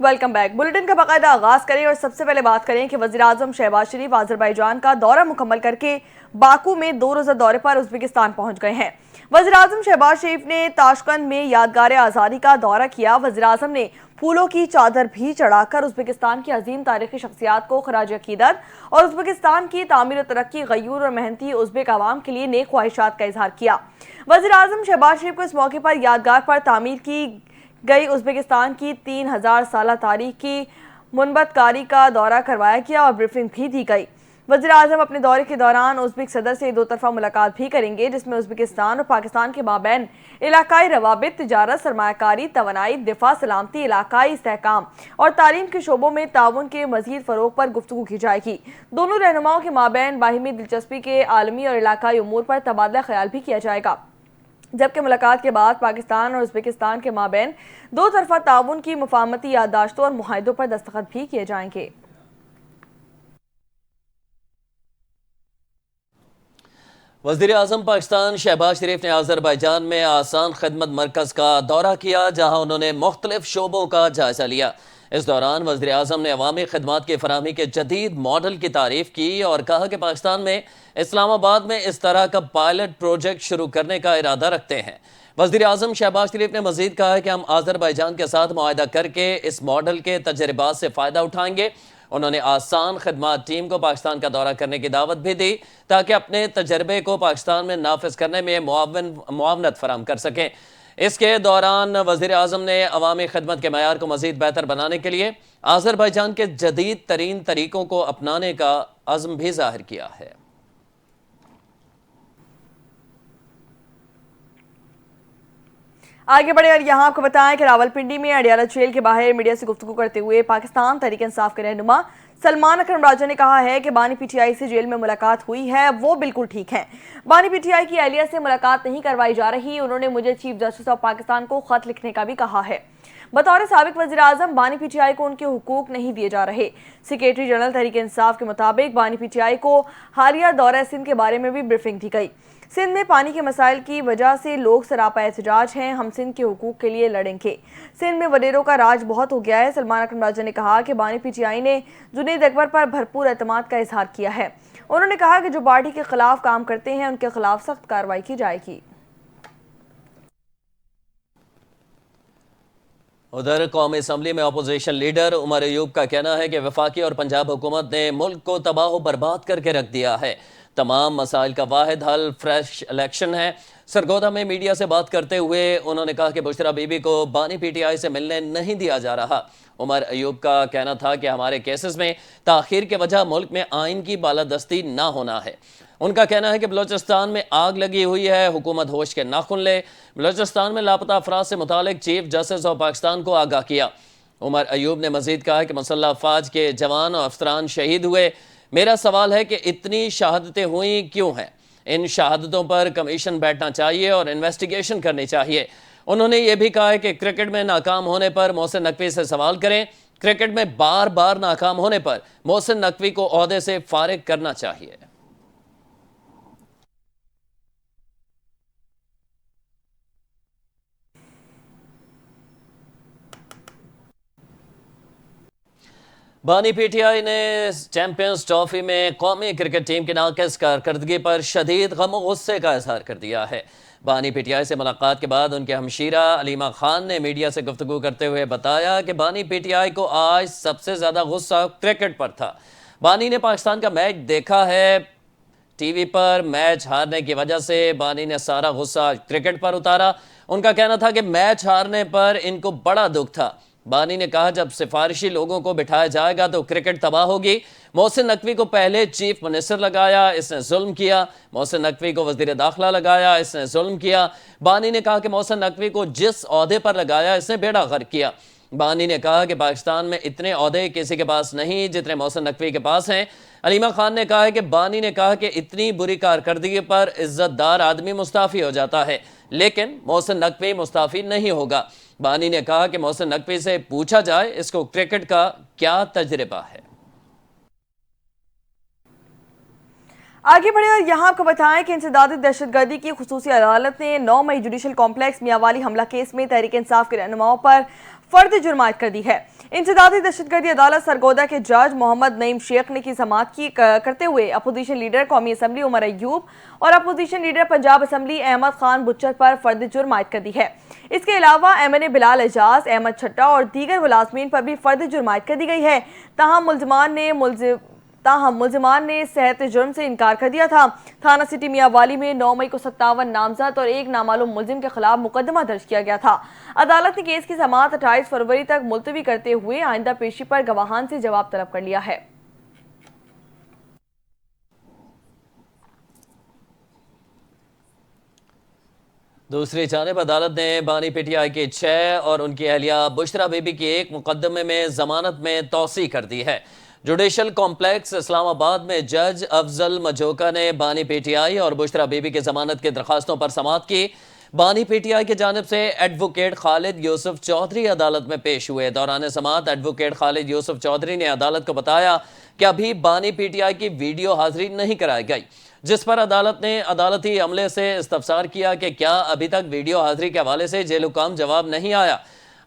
Welcome back. Bulletin का बाकायदा आगाज करें और सबसे पहले बात करें कि वज़ीर-ए-आज़म शहबाज शरीफ आज़रबाईजान का दौरा मुकम्मल करके बाकू में 2 रोज़ा दौरे पर उज़्बेकिस्तान पहुंच गए हैं। वज़ीर-ए-आज़म शहबाज शरीफ ने ताशकंद में यादगार आज़ादी का दौरा किया। वज़ीर-ए-आज़म ने फूलों की चादर भी चढ़ाकर उज़्बेकिस्तान की अजीम तारीखी शख्सियात को खराज अकीदत और उज़्बेकिस्तान की तामीर और तरक्की, गयूर और मेहनती उज़्बेक आवाम के लिए नेक ख्वाहिशात का इजहार किया। वज़ीर-ए-आज़म शहबाज शरीफ को इस मौके पर यादगार पर तामीर की गई उज़्बेकिस्तान की 3000 साल तारीख की मुनबतकारी का दौरा करवाया गया और ब्रीफिंग भी दी गई। वज़ीर-ए-आज़म अपने दौरे के दौरान उज़्बेक सदर से 2 तरफ़ा मुलाकात भी करेंगे, जिसमें उज़्बेकिस्तान और पाकिस्तान के माबैन इलाकाई रवाबित, तिजारत, सरमायाकारी, तवानाई, दिफा, सलामती, इलाकाई इस्तेहकाम और तालीम के शोबों में ताउन के मज़ीद फ़रोग़ पर गुफ्तगू की जाएगी। दोनों रहनुमाओं के माबैन बाहिमी दिलचस्पी के आलमी और इलाकाई उमूर पर तबादला ख्याल भी किया जाएगा, जबकि मुलाकात के बाद पाकिस्तान और उज़्बेकिस्तान के माबैन 2 तरफ़ा ताउन की मुफाहमती याददाश्तों और मुआहिदों पर दस्तखत भी किए जाएंगे। वज़ीर-ए-आज़म पाकिस्तान शहबाज शरीफ ने आज़रबाईजान में आसान खिदमत मरकज़ का दौरा किया, जहाँ उन्होंने मुख्तलिफ शोबों का जायज़ा लिया। इस दौरान वज़ीर-ए-आज़म ने अवामी खिदमात की फराहमी के जदीद मॉडल की तारीफ़ की और कहा कि पाकिस्तान में इस्लामाबाद में इस तरह का पायलट प्रोजेक्ट शुरू करने का इरादा रखते हैं। वज़ीर-ए-आज़म शहबाज शरीफ ने मज़ीद कहा है कि हम आज़रबाईजान के साथ मुआहदा करके इस मॉडल के तजर्बात से फ़ायदा उठाएंगे। उन्होंने आसान खिदमात टीम को पाकिस्तान का दौरा करने की दावत भी दी, ताकि अपने तजर्बे को पाकिस्तान में नाफिज करने में मुआवनत फराहम कर सकें। इसके दौरान वज़ीर-ए-आज़म ने अवामी खिदमत के मयार को मज़ीद बेहतर बनाने के लिए आज़रबाईजान के जदीद तरीन तरीक़ों को अपनाने का अज़्म भी ज़ाहिर किया है। आगे बढ़े और यहाँ आपको बताएं कि रावलपिंडी में अडियाला जेल के बाहर मीडिया से गुफ्तगू करते हुए पाकिस्तान तहरीक इंसाफ के रहनुमा सलमान अकरम राजा ने कहा है कि बानी पीटीआई से जेल में मुलाकात हुई है, वो बिल्कुल ठीक है। बानी पीटीआई की अहलिया से मुलाकात नहीं करवाई जा रही। उन्होंने मुझे चीफ जस्टिस ऑफ पाकिस्तान को खत लिखने का भी कहा है। बतौर साबिक वज़ीर-ए-आज़म बानी पीटीआई को उनके हुकूक नहीं दिए जा रहे। सेक्रेटरी जनरल तहरीक इंसाफ के मुताबिक बानी पीटीआई को हालिया दौरा सिंध के बारे में भी ब्रीफिंग दी गई। सिंध में पानी के मसाइल की वजह से लोग सरापा एहतजाज हैं, हम सिंध के हुकूक के लिए लड़ेंगे। सिंध में वडेरों का राज बहुत हो गया है। सलमान अकरम राजा ने कहा कि बानी पीटीआई ने जुनैद अकबर पर भरपूर एतमाद का इजहार किया है। उन्होंने कहा कि जो पार्टी के खिलाफ काम करते हैं उनके खिलाफ सख्त कार्रवाई की जाएगी। उधर कौमी असम्बली में अपोजिशन लीडर उमर अयूब का कहना है कि वफाकी और पंजाब हुकूमत ने मुल्क को तबाह बर्बाद करके रख दिया है। तमाम मसाइल का वाहिद हल फ्रेश इलेक्शन है। सरगोदा में मीडिया से बात करते हुए उन्होंने कहा कि बुशरा बीबी को बानी पीटीआई से मिलने नहीं दिया जा रहा। उमर अयूब का कहना था कि हमारे केसेस में ताखीर के वजह मुल्क में आइन की बालादस्ती ना होना है। उनका कहना है कि बलोचिस्तान में आग लगी हुई है, हुकूमत होश के नाखुन ले। बलोचिस्तान में लापता अफराद से मुतालिक चीफ जस्टिस ऑफ पाकिस्तान को आगाह किया। उमर अयूब ने मजीद कहा कि मुसल्लह अफवाज के जवान और अफसरान शहीद हुए। मेरा सवाल है कि इतनी शहादतें हुई क्यों हैं? इन शहादतों पर कमीशन बैठना चाहिए और इन्वेस्टिगेशन करनी चाहिए। उन्होंने ये भी कहा है कि क्रिकेट में नाकाम होने पर मोहसिन नकवी से सवाल करें। क्रिकेट में बार बार नाकाम होने पर मोहसिन नकवी को ओहदे से फारिग करना चाहिए। बानी पीटीआई ने चैंपियंस ट्रॉफी में कौमी क्रिकेट टीम की नाक़िस कारकर्दगी पर शदीद गम और गुस्से का इजहार कर दिया है। बानी पीटीआई से मुलाकात के बाद उनके हमशीरा अलीमा खान ने मीडिया से गुफ्तगू करते हुए बताया कि बानी पीटीआई को आज सबसे ज़्यादा गुस्सा क्रिकेट पर था। बानी ने पाकिस्तान का मैच देखा है टीवी पर, मैच हारने की वजह से बानी ने सारा गुस्सा क्रिकेट पर उतारा। उनका कहना था कि मैच हारने पर इनको बड़ा दुख था। बानी ने कहा जब सिफारिशी लोगों को बिठाया जाएगा तो क्रिकेट तबाह होगी। मोहसिन नकवी को पहले चीफ मिनिस्टर लगाया, इसने जुल्म किया। मोहसिन नकवी को वजीर दाखिला लगाया, इसने जुल्म किया। बानी ने कहा कि मोहसिन नकवी को जिस ओहदे पर लगाया इसने बेड़ा गर्क किया। बानी ने कहा कि पाकिस्तान में इतने ओहदे किसी के पास नहीं जितने मोहसिन नकवी के पास हैं। अलीमा खान ने कहा है कि बानी ने कहा कि इतनी बुरी कारकर्दगी पर इज्जतदार आदमी मुस्ताफ़ी हो जाता है, लेकिन मोहसिन नकवी मुस्ताफ़ी नहीं होगा। बानी ने कहा कि मोहसिन नकवी से पूछा जाए इसको क्रिकेट का क्या तजर्बा है। आगे बढ़े और यहाँ आपको बताएं कि इंसदादी दहशतगर्दी की खुसूसी अदालत ने 9 मई जुडिशल कॉम्प्लेक्स मियांवाली हमला केस में तहरीक इंसाफ के रहनुमाओं पर फर्द जुर्मायत कर दी है। इंसदादी दहशतगर्दी अदालत सरगोदा के जज मोहम्मद नईम शेख ने की समाअत की करते हुए अपोजिशन लीडर कौमी असम्बली उमर अयूब और opposition leader Punjab assembly Ahmed Khan Bhachar पर फर्द जुर्म आयद कर दी है। इसके अलावा MNA बिलाल एजाज, अहमद छट्टा और दीगर मुलाजमीन पर भी फर्द जुर्म आयद कर दी गई है। ताहम मुल्जिमान ने सेहत जुर्म से इनकार कर दिया था। थाना सिटी मियांवाली में 9 मई को 57 नामजद और एक नामालूम मुल्जिम के खिलाफ मुकदमा दर्ज किया गया था। अदालत ने केस की समाअत 28 फरवरी तक मुलतवी करते हुए आइंदा पेशी पर गवाहान से जवाब तलब कर लिया है। दूसरी जानिब अदालत ने बानी PTI के 6 और उनकी अहलिया बुशरा बीबी की एक मुकदमे में जमानत में तौसी कर दी है। जुडिशल कॉम्प्लेक्स इस्लामाबाद में जज अफजल मजोका ने बानी PTI और बुशरा बीबी की जमानत की दरखास्तों पर समाअत की। बानी PTI की जानिब से एडवोकेट खालिद यूसुफ चौधरी अदालत में पेश हुए। दौरान समाअत एडवोकेट खालिद यूसुफ चौधरी ने अदालत को बताया कि अभी बानी PTI की वीडियो हाजिरी नहीं कराई गई, जिस पर अदालत ने अदालती अमले से इस्तफसार किया कि क्या अभी तक वीडियो हाजिरी के हवाले से जेल हुकाम जवाब नहीं आया।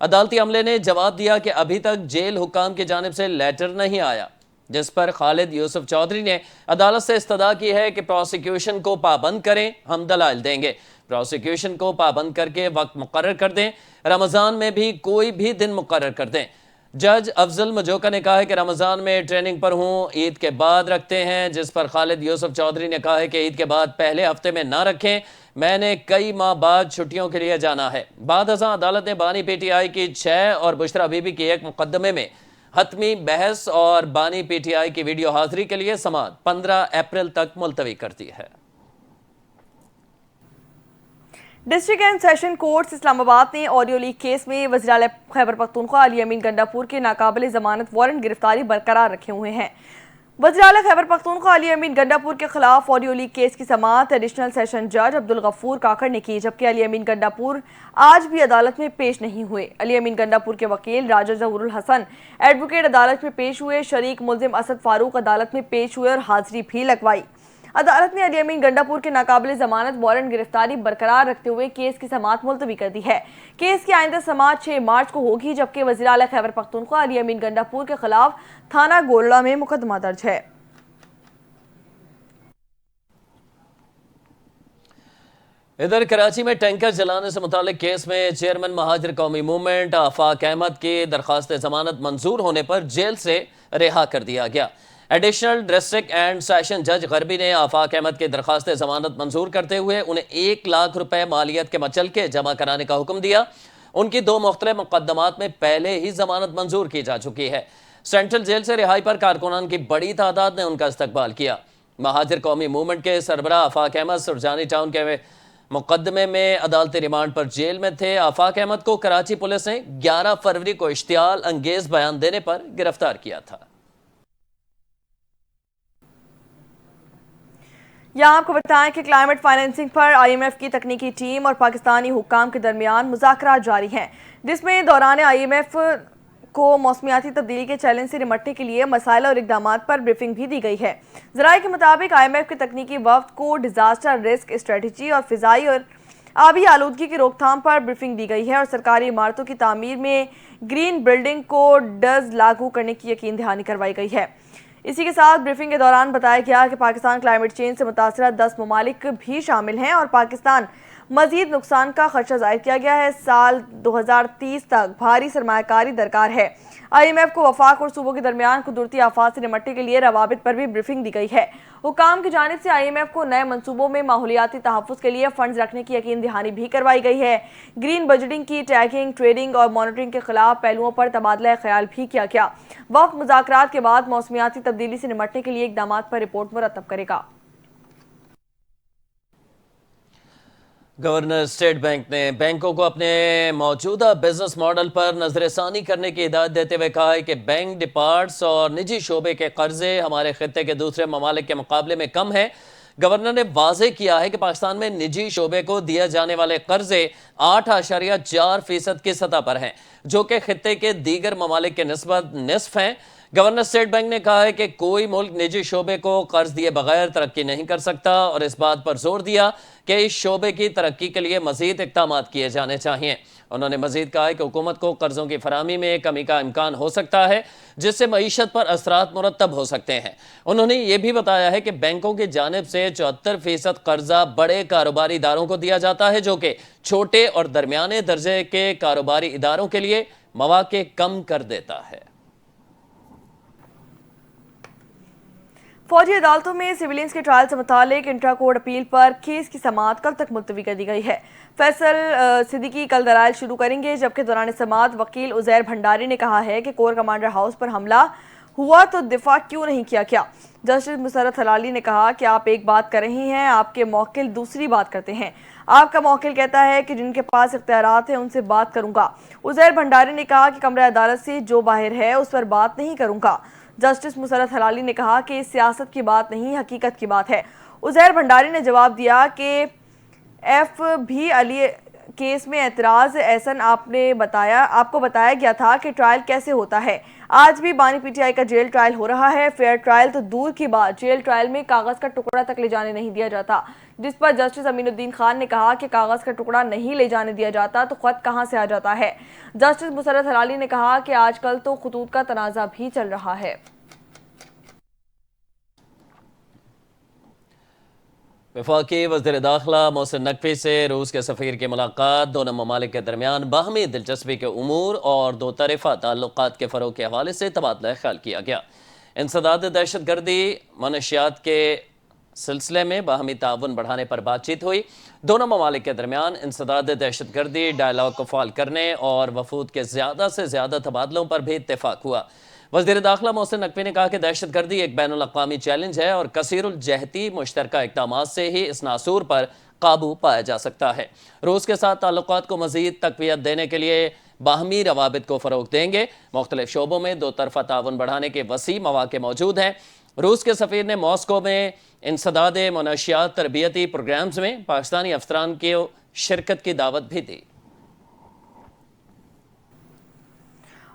अदालती अमले ने जवाब दिया कि अभी तक जेल हुकाम की जानिब से लेटर नहीं आया, जिस पर खालिद यूसुफ चौधरी ने अदालत से इस्तदा की है कि प्रोसिक्यूशन को पाबंद करें, हम दलाइल देंगे। प्रोसिक्यूशन को पाबंद करके वक्त मुकर्रर कर दें, रमज़ान में भी कोई भी दिन मुकर्रर कर दें। जज अफजल मजोका ने कहा है कि रमज़ान में ट्रेनिंग पर हूँ, ईद के बाद रखते हैं, जिस पर खालिद यूसुफ चौधरी ने कहा है कि ईद के बाद पहले हफ्ते में ना रखें, मैंने कई माह बाद छुट्टियों के लिए जाना है। बाद अज़ां अदालत ने बानी PTI की 6 और बुशरा बीबी की एक मुकदमे में हतमी बहस और बानी PTI की वीडियो हाजिरी के लिए समाअत 15 अप्रैल तक मुलतवी कर दी है। District and session courts Islamabad ने ऑडियो लीक केस में वज़ीर आला खैबर पख्तूनख्वा अली अमीन गंडापुर के नाकाबिल जमानत वारंट गिरफ्तारी बरकरार रखे हुए हैं। वज़ीर आला खैबर पख्तूनख्वा अली अमीन गंडापुर के खिलाफ ऑडियो लीक केस की समाअत एडिशनल सेशन जज अब्दुल गफूर काकड़ ने की, जबकि अली अमीन गंडापुर आज भी अदालत में पेश नहीं हुए। अली अमीन गंडापुर के वकील राजा जहूरुल हसन एडवोकेट अदालत में पेश हुए। शरीक मुल्जिम असद फारूक अदालत में पेश हुए और हाजिरी भी लगवाई। अदालत ने अली अमीन गंडापुर के नाकाबिल जमानत वारंट गिरफ्तारी बरकरार रखते हुए केस की समाअत मुलतवी कर दी है। केस की आइंदा समाअत 6 मार्च को होगी, जबकि वज़ीर आला खैबर पख्तूनख्वा अली अमीन गंडापुर के खिलाफ थाना गोलड़ा में मुकदमा दर्ज है। इधर कराची में टैंकर जलाने से मुतालिक केस में चेयरमैन महाजिर कौमी मूवमेंट आफाक अहमद की दरखास्त जमानत मंजूर होने पर जेल से रिहा कर दिया गया। एडिशनल डिस्ट्रिक्ट एंड सेशन जज गरबी ने आफाक अहमद की दरखास्त जमानत मंजूर करते हुए उन्हें 1 लाख रुपए मालियत के मचलके जमा कराने का हुक्म दिया। उनकी 2 मुख्तलिफ मुकदमात में पहले ही जमानत मंजूर की जा चुकी है। सेंट्रल जेल से रिहाई पर कारकुनान की बड़ी तादाद ने उनका इस्तकबाल किया। महाजिर कौमी मूवमेंट के सरबराह आफाक अहमद सुरजानी टाउन के मुकदमे में अदालती रिमांड पर जेल में थे। आफाक अहमद को कराची पुलिस ने 11 फरवरी को इश्तियाल अंगेज बयान देने पर गिरफ्तार किया था। यहाँ आपको बताएं कि क्लाइमेट फाइनेंसिंग पर IMF की तकनीकी टीम और पाकिस्तानी हुक्काम के दरमियान मुज़ाकरात जारी हैं, जिसमें दौरान IMF को मौसमियाती तब्दीली के चैलेंज से निपटने के लिए मसाइल और इक़दामात पर ब्रीफिंग भी दी गई है। ज़राए के मुताबिक IMF के तकनीकी वफ्द को डिजास्टर रिस्क स्ट्रेटजी और फिजाई और आबी आलूदगी की रोकथाम पर ब्रीफिंग दी गई है और सरकारी इमारतों की तामीर में ग्रीन बिल्डिंग कोड लागू करने की यकीन दहानी करवाई गई है। इसी के साथ ब्रीफिंग के दौरान बताया गया कि पाकिस्तान क्लाइमेट चेंज से मुतासरा 10 ममालिक भी शामिल हैं और पाकिस्तान मजीद नुकसान का खदशा जाहिर किया गया है। साल 2030 तक भारी सरमायाकारी दरकार है। IMF को वफाक और सूबों के दरमियान कुदरती आफात से निपटने के लिए रवाबित पर भी ब्रीफिंग दी गई है। हुकाम की जानिब से IMF को नए मंसूबों में माहौलियाती तहफ़्फ़ुज़ के लिए फंड्स रखने की यकीन दहानी भी करवाई गई है। ग्रीन बजटिंग की टैगिंग, ट्रेडिंग और मॉनिटरिंग के खिलाफ पहलुओं पर तबादला ख्याल भी किया गया। वक्त मुज़ाकरात के बाद मौसमियाती तब्दीली से निपटने के लिए इक़दामात पर रिपोर्ट मुरतब करेगा। गवर्नर स्टेट बैंक ने बैंकों को अपने मौजूदा बिजनेस मॉडल पर नजरसानी करने की हिदायत देते हुए कहा है कि बैंक डिपार्ट्स और निजी शोबे के कर्जे हमारे खित्ते के दूसरे ममालिक के मुकाबले में कम है। गवर्नर ने वाज़ेह किया है कि पाकिस्तान में निजी शोबे को दिए जाने वाले कर्जे 8.4% की सतह पर हैं, जो कि खित्ते के दीगर ममालिक के निस्बत निस्फ हैं। گورنر اسٹیٹ بینک نے کہا ہے کہ کوئی ملک نجی شعبے کو قرض دیے بغیر ترقی نہیں کر سکتا اور اس بات پر زور دیا کہ اس شعبے کی ترقی کے لیے مزید اقدامات کیے جانے چاہیے۔ انہوں نے مزید کہا ہے کہ حکومت کو قرضوں کی فراہمی میں کمی کا امکان ہو سکتا ہے جس سے معیشت پر اثرات مرتب ہو سکتے ہیں۔ انہوں نے یہ بھی بتایا ہے کہ بینکوں کی جانب سے 74% قرضہ بڑے کاروباری اداروں کو دیا جاتا ہے جو کہ چھوٹے اور درمیانے درجے کے کاروباری اداروں کے لیے مواقع کم کر دیتا ہے۔ فوجی عدالتوں میں سیولینز کے ٹرائل سے متعلق انٹرا کورٹ اپیل پر کیس کی سماعت کل تک ملتوی کر دی گئی ہے۔ فیصل صدیقی کل دلائل شروع کریں گے، جبکہ دوران سماعت وکیل عزیر بھنڈاری نے کہا ہے کہ کور کمانڈر ہاؤس پر حملہ ہوا تو دفاع کیوں نہیں کیا گیا۔ جسٹس مسرت ہلالی نے کہا کہ آپ ایک بات کر رہی ہیں، آپ کے موکل دوسری بات کرتے ہیں۔ آپ کا موکل کہتا ہے کہ جن کے پاس اختیارات ہیں ان سے بات کروں گا۔ عزیر بھنڈاری نے کہا کہ کمرہ عدالت سے جو باہر ہے اس پر بات نہیں کروں گا۔ جسٹس مسرت ہلالی نے کہا کہ سیاست کی بات نہیں، حقیقت کی بات ہے۔ عزیر بھنڈاری نے جواب دیا کہ ایف بھی علی کیس میں اعتراض احسن آپ کو بتایا گیا تھا کہ ٹرائل کیسے ہوتا ہے۔ آج بھی بانی پی ٹی آئی کا جیل ٹرائل ہو رہا ہے۔ فیئر ٹرائل تو دور کی بات، جیل ٹرائل میں کاغذ کا ٹکڑا تک لے جانے نہیں دیا جاتا، جس پر جسٹس امین الدین خان نے کہا کہ کاغذ کا ٹکڑا نہیں لے جانے دیا جاتا تو خط کہاں سے آ جاتا ہے۔ جسٹس مسرت ہلالی نے کہا کہ آج کل تو خطوط کا تنازع بھی چل رہا ہے۔ وفاقی وزیر داخلہ محسن نقوی سے روس کے سفیر کی ملاقات۔ دونوں ممالک کے درمیان باہمی دلچسپی کے امور اور دو طرفہ تعلقات کے فروغ کے حوالے سے تبادلہ خیال کیا گیا۔ انسداد دہشت گردی منشیات کے سلسلے میں باہمی تعاون بڑھانے پر بات چیت ہوئی۔ دونوں ممالک کے درمیان انسداد دہشت گردی ڈائیلاگ کو فعال کرنے اور وفود کے زیادہ سے زیادہ تبادلوں پر بھی اتفاق ہوا۔ وزیر داخلہ محسن نقوی نے کہا کہ دہشت گردی ایک بین الاقوامی چیلنج ہے اور کثیر الجہتی مشترکہ اقدامات سے ہی اس ناسور پر قابو پایا جا سکتا ہے۔ روس کے ساتھ تعلقات کو مزید تقویت دینے کے لیے باہمی روابط کو فروغ دیں گے۔ مختلف شعبوں میں دو طرفہ تعاون بڑھانے کے وسیع مواقع موجود ہیں۔ روس کے سفیر نے ماسکو میں انسداد منشیات تربیتی پروگرامز میں پاکستانی افسران کی شرکت کی دعوت بھی دی۔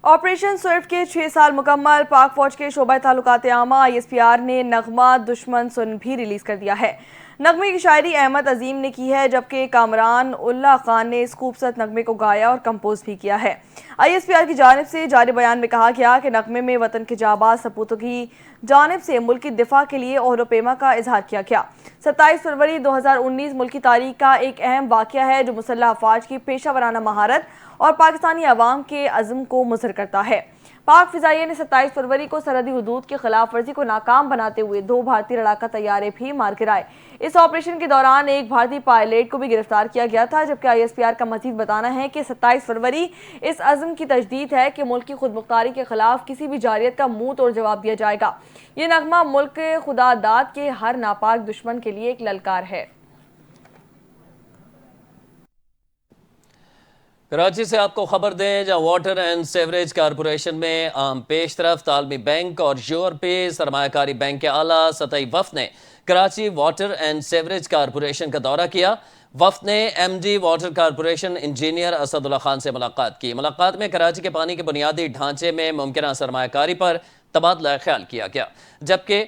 آپریشن سوئفٹ کے 6 سال مکمل، پاک فوج کے شعبہ تعلقات عامہ ISPR نے نغمہ دشمن سن بھی ریلیز کر دیا ہے۔ نغمے کی شاعری احمد عظیم نے کی ہے، جبکہ کامران اللہ خان نے اس خوبصورت نغمے کو گایا اور کمپوز بھی کیا ہے۔ ISPR کی جانب سے جاری بیان میں کہا گیا کہ نغمے میں وطن کے جانباز سپوتوں کی جانب سے ملکی دفاع کے لیے عہد و پیما کا اظہار کیا گیا۔ 27 فروری 2019 ملکی تاریخ کا ایک اہم واقعہ ہے جو مسلح افواج کی پیشہ ورانہ مہارت اور پاکستانی عوام کے عزم کو مظہر کرتا ہے۔ پاک فضائیہ نے 27 فروری کو سرحدی حدود کی خلاف ورزی کو ناکام بناتے ہوئے 2 بھارتی لڑاکا طیارے بھی مار گرائے۔ اس آپریشن کے دوران ایک بھارتی پائلٹ کو بھی گرفتار کیا گیا تھا، جبکہ ISPR کا مزید بتانا ہے کہ 27 فروری اس عزم کی تجدید ہے کہ ملک کی خود مختاری کے خلاف کسی بھی جارحیت کا منہ توڑ جواب دیا جائے گا۔ یہ نغمہ ملک خدا داد کے ہر ناپاک دشمن کے لیے ایک للکار ہے۔ کراچی سے آپ کو خبر دیں جہاں واٹر اینڈ سیوریج کارپوریشن میں عام پیش رفت عالمی بینک اور یورپی سرمایہ کاری بینک کے اعلیٰ سطحی وفد نے Karachi water and sewerage corporation کا دورہ کیا۔ وفد نے MD water corporation engineer Asad Ullah Khan سے ملاقات کی۔ ملاقات میں کراچی کے پانی کے بنیادی ڈھانچے میں ممکنہ سرمایہ کاری پر تبادلہ خیال کیا گیا، جبکہ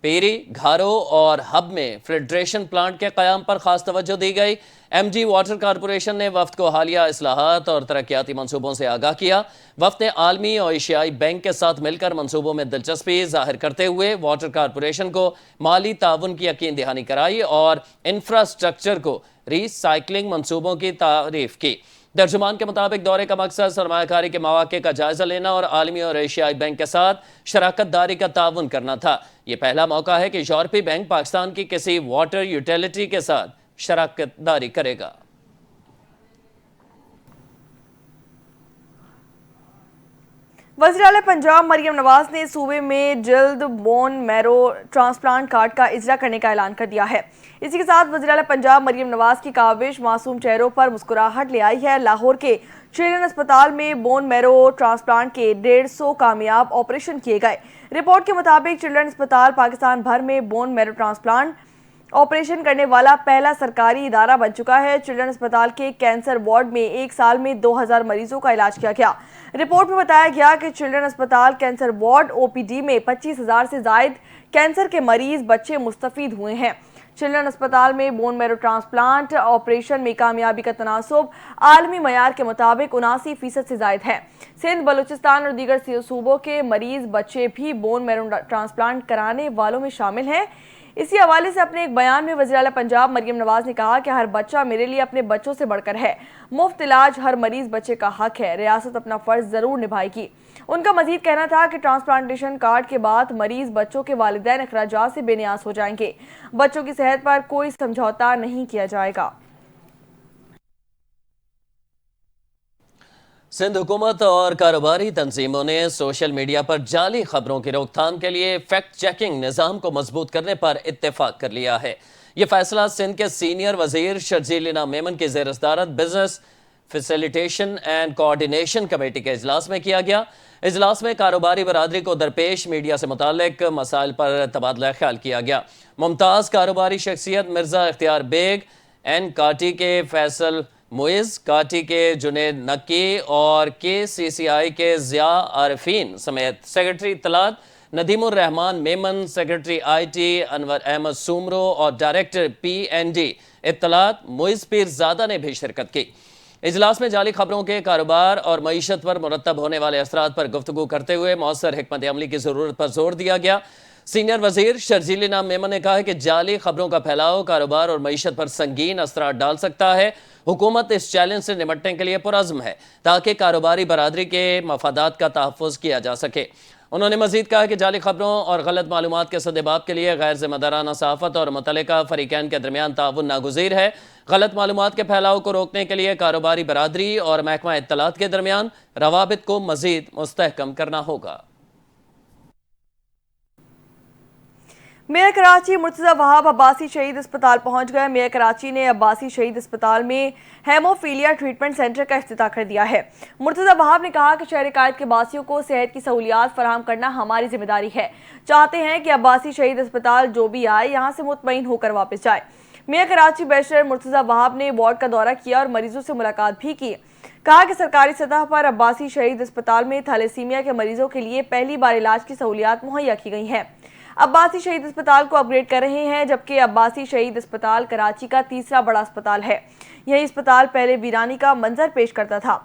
پیری، گھارو اور ہب میں فلٹریشن پلانٹ کے قیام پر خاص توجہ دی گئی۔ MD واٹر کارپوریشن نے وفد کو حالیہ اصلاحات اور ترقیاتی منصوبوں سے آگاہ کیا۔ وفد نے عالمی اور ایشیائی بینک کے ساتھ مل کر منصوبوں میں دلچسپی ظاہر کرتے ہوئے واٹر کارپوریشن کو مالی تعاون کی یقین دہانی کرائی اور انفراسٹرکچر کو ری سائیکلنگ منصوبوں کی تعریف کی۔ ترجمان کے مطابق دورے کا مقصد سرمایہ کاری کے مواقع کا جائزہ لینا اور عالمی اور ایشیائی بینک کے ساتھ شراکت داری کا تعاون کرنا تھا۔ یہ پہلا موقع ہے کہ یورپی بینک پاکستان کی کسی واٹر یوٹیلیٹی کے ساتھ شراکت داری کرے گا۔ وزیر اعلیٰ پنجاب مریم نواز نے صوبے میں جلد بون میرو ٹرانسپلانٹ کارڈ کا اجرا کرنے کا اعلان کر دیا ہے۔ اسی کے ساتھ وزیر اعلیٰ پنجاب مریم نواز کی کاوش معصوم چہروں پر مسکراہٹ لے آئی ہے۔ لاہور کے چلڈرن اسپتال میں بون میرو ٹرانسپلانٹ کے 150 کامیاب آپریشن کیے گئے۔ رپورٹ کے مطابق چلڈرن اسپتال پاکستان بھر میں بون میرو ٹرانسپلانٹ ऑपरेशन करने वाला पहला सरकारी इदारा बन चुका है। चिल्ड्रन अस्पताल के कैंसर वार्ड में एक साल में 2000 मरीजों का इलाज किया गया। रिपोर्ट में बताया गया कि चिल्ड्रन अस्पताल कैंसर वार्ड ओपीडी में 25,000 से ज्यादा कैंसर के मरीज बच्चे मुस्तफीद हुए हैं। चिल्ड्रन अस्पताल में बोन मैरो ट्रांसप्लांट ऑपरेशन में कामयाबी का तनासुब आलमी मयार के मुताबिक 79% से ज्यादा है। सिंध, बलूचिस्तान और दीगर सूबों के मरीज बच्चे भी बोन मैरो ट्रांसप्लांट कराने वालों में शामिल हैं। इसी हवाले से अपने एक बयान में वज़ीर आला पंजाब मरियम नवाज ने कहा कि हर बच्चा मेरे लिए अपने बच्चों से बढ़कर है। मुफ्त इलाज हर मरीज बच्चे का हक है। रियासत अपना फर्ज जरूर निभाएगी। उनका मजीद कहना था कि ट्रांसप्लांटेशन कार्ड के बाद मरीज बच्चों के वालिदैन अखराजात से बेनियाज हो जाएंगे। बच्चों की सेहत पर कोई समझौता नहीं किया जाएगा। सिंध हुकूमत और कारोबारी तंजीमों ने सोशल मीडिया पर जाली खबरों की रोकथाम के लिए फैक्ट चेकिंग निज़ाम को मजबूत करने पर इत्तेफाक कर लिया है। ये फैसला सिंध के सीनियर वजीर शर्जील इनाम मेमन की ज़ेर सदारत business facilitation and coordination committee के इजलास में किया गया। इजलास में कारोबारी बरादरी को दरपेश मीडिया से मुताल्लिक मसाइल पर तबादला ख्याल किया गया। मुमताज़ कारोबारी शख्सियत मिर्ज़ा इख्तियार बेग, एन काटी के फैसल मुइज़, काटी के जुनेद नक्की और KCCI के ज़िया आरिफीन समेत सेक्रेटरी इत्तलात नदीमुर रहमान मेमन, सेक्रेटरी IT अनवर अहमद सुमरो और डायरेक्टर PND इत्तलात मुइज़ पीरज़ादा ने भी शिरकत की। इजलास में जाली खबरों के कारोबार और मईशत पर मुरतब होने वाले असरात पर गुफ्तगू करते हुए मौसर हिकमत अमली की ज़रूरत पर जोर दिया गया। सीनियर वजीर शर्जील इनाम मेमन ने कहा है कि जाली खबरों का फैलाव कारोबार और मईशत पर संगीन असरात डाल सकता है। हुकूमत इस चैलेंज से निपटने के लिए पुरअज़्म है ताकि कारोबारी बरादरी के मफादात का तहफ़्फ़ुज़ किया जा सके। उन्होंने मजीद कहा कि जाली खबरों और गलत मालूमात के सद्देबाब के लिए गैर ज़िम्मेदाराना सहाफ़त और मुतल्लिका फ़रीक़ैन के दरमियान ताउन नागुज़ीर है। गलत मालूमात के फैलाव को रोकने के लिए कारोबारी बरादरी और महकमा इत्तलात के दरमियान रवाबित को मजीद मुस्तहकम करना होगा। मेयर कराची मुर्तज़ा वहाब अब्बासी शहीद अस्पताल पहुंच गए। मेयर कराची ने अब्बासी शहीद अस्पताल में हेमोफीलिया ट्रीटमेंट सेंटर का इफ्तिताह कर दिया है। मुर्तज़ा वहाब ने कहा कि शहर कायद के बासियों को सेहत की सहूलियात फराहम करना हमारी जिम्मेदारी है। चाहते हैं कि अब्बासी शहीद अस्पताल जो भी आए यहाँ से मुतमईन होकर वापस जाए। मेयर कराची बैरिस्टर मुर्तज़ा वहाब ने वार्ड का दौरा किया और मरीजों से मुलाकात भी की। कहा कि सरकारी सतह पर अब्बासी शहीद अस्पताल में थैलेसीमिया के मरीजों के लिए पहली बार इलाज की सहूलियात मुहैया की गई हैं। अब्बासी शहीद अस्पताल को अपग्रेड कर रहे हैं, जबकि अब्बासी शहीद अस्पताल कराची का तीसरा बड़ा अस्पताल है। यही अस्पताल पहले वीरानी का मंजर पेश करता था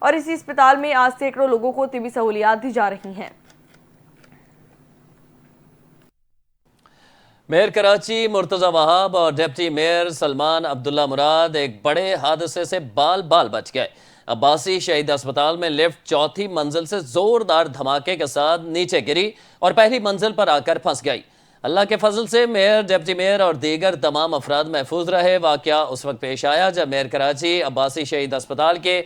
और इसी अस्पताल में आज सैकड़ों लोगों को तिबी सहूलियात दी जा रही हैं। मेयर कराची मुर्तज़ा वहाब और डिप्टी मेयर सलमान अब्दुल्ला मुराद एक बड़े हादसे से बाल बाल बच गए। अब्बासी शहीद अस्पताल में लिफ्ट चौथी मंजिल से जोरदार धमाके के साथ नीचे गिरी और पहली मंजिल पर आकर फंस गई। अल्लाह के फजल से मेयर, डिप्टी मेयर और दीगर तमाम अफराद महफूज रहे। वाक़या उस वक्त पेश आया जब मेयर कराची अब्बासी शहीद अस्पताल के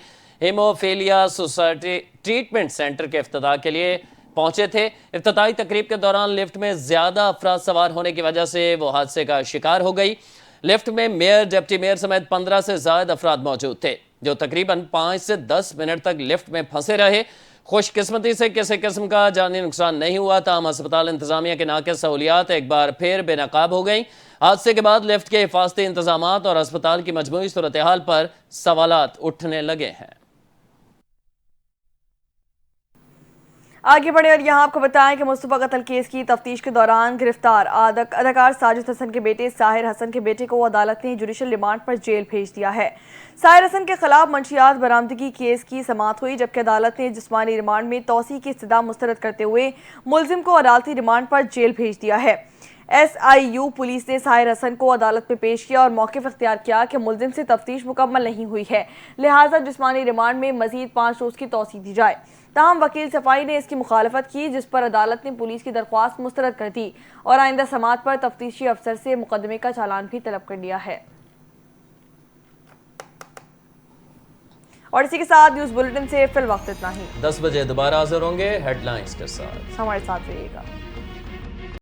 हेमोफीलिया सोसाइटी ट्रीटमेंट सेंटर के इफ्तिताह के लिए पहुंचे थे। इफ्तिताही तकरीब के दौरान लिफ्ट में ज्यादा अफराद सवार होने की वजह से वो हादसे का शिकार हो गई। लिफ्ट में मेयर, डिप्टी मेयर समेत 15 से ज्यादा अफराद मौजूद थे जो तकरीबन 5 से 10 मिनट तक लिफ्ट में फंसे रहे। खुशकिस्मती से किसी किस्म का जानी नुकसान नहीं हुआ। ताहम अस्पताल इंतजामिया के नाक़िस सहूलियात एक बार फिर बेनकाब हो गई। हादसे के बाद लिफ्ट के हिफाजती इंतजामात और अस्पताल की मजमूई सूरत हाल पर सवालात उठने लगे हैं। आगे बढ़े और यहाँ आपको बताएं कि मुस्तफा कत्ल केस की तफ्तीश के दौरान गिरफ्तार अदाकार साजिद हसन के बेटे साहिर हसन के बेटे को अदालत ने जुडिशल रिमांड पर जेल भेज दिया है। साहिर हसन के खिलाफ मंशियात बरामदगी केस की समाअत हुई, जबकि अदालत ने जिस्मानी रिमांड में तौसी की इस्तदा मुस्तरद करते हुए मुलजिम को अदालती रिमांड पर जेल भेज दिया है। SIU पुलिस ने साहिर हसन को अदालत में पेश किया और मौक़िफ़ इख्तियार किया कि मुलजिम से तफ्तीश मुकम्मल नहीं हुई है, लिहाजा जिस्मानी रिमांड में मजीद 5 रोज़ की तौसी दी जाए। ताहम वकील सफाई ने इसकी मुखालफत की, जिस पर अदालत ने पुलिस की दरख्वास्त मुस्तरद कर दी और आइंदा समाअत पर तफ्तीशी अफसर से मुकदमे का चालान भी तलब कर लिया है। और इसी के साथ न्यूज़ बुलेटिन से फिल वक्त इतना ही। 10 बजे दोबारा हाजिर होंगे हेडलाइंस के साथ। हमारे साथ रहिएगा।